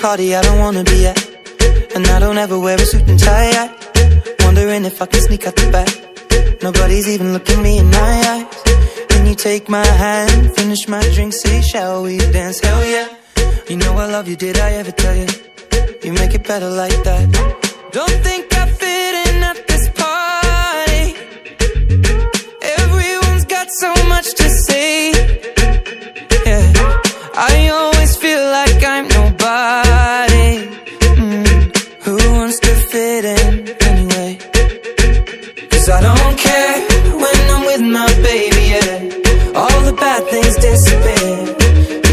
party I don't wanna be at, and I don't ever wear a suit and tie. Wondering if I can sneak out the back. Nobody's even looking me in my eyes. Then you take my hand, finish my drink, say shall we dance? Hell yeah. You know I love you, did I ever tell you? You make it better like that. Don't think I fit in at this party. Everyone's got so much to say. Yeah, I always feel like I'm nobody. Who wants to fit in anyway? 'Cause I don't care when I'm with my baby, yeah. All the bad things disappear.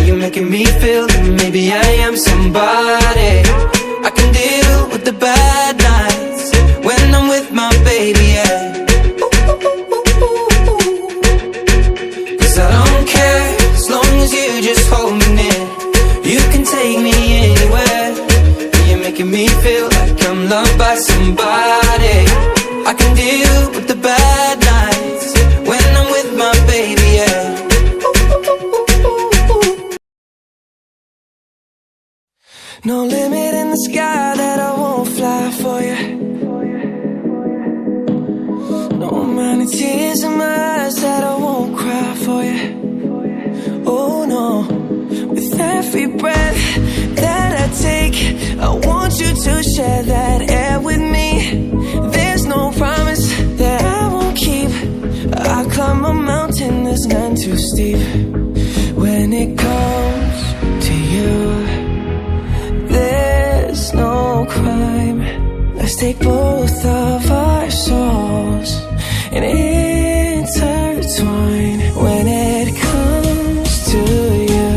You're making me feel that maybe I am somebody. I can deal with the bad nights when I'm with my baby, yeah. 'Cause I don't care as long as you just hold me near. You can take me anywhere. You're making me feel like I'm loved by somebody. I can deal with the bad nights when I'm with my baby, yeah. No limit in the sky that I won't fly for you. No amount of tears in my eyes that I won't cry for you. Oh no, with every breath that I take, I want you to share that air with me. There's no promise that I won't keep. I climb a mountain that's none too steep. When it comes to you, there's no crime. Let's take both of our souls and intertwine. When it comes to you,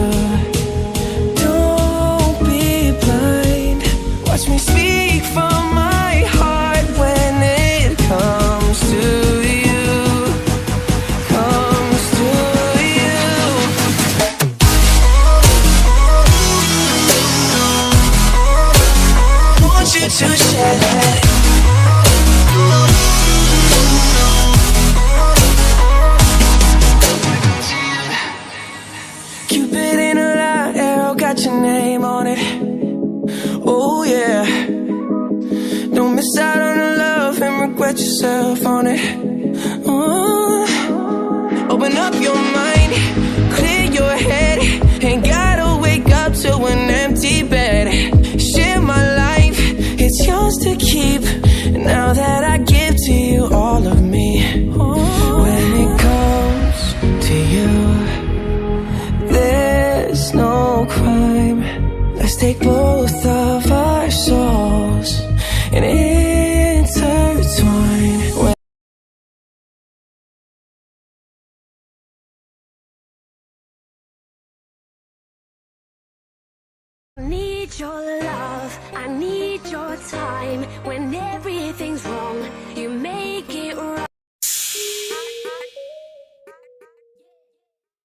don't be blind. Watch me speak from my heart. When it comes to you, comes to you. Want you to share that. Cupid in a lie, arrow got your name on it. Oh yeah. Don't miss out on the love and regret yourself on it. Open up your mind, clear your head. Ain't gotta wake up to an empty bed. Share my life, it's yours to keep. Now that I give to you all of me. When it comes to you, there's no crime. Let's take both of our souls and intertwine. I need your love, I need your time. When everything's wrong, you make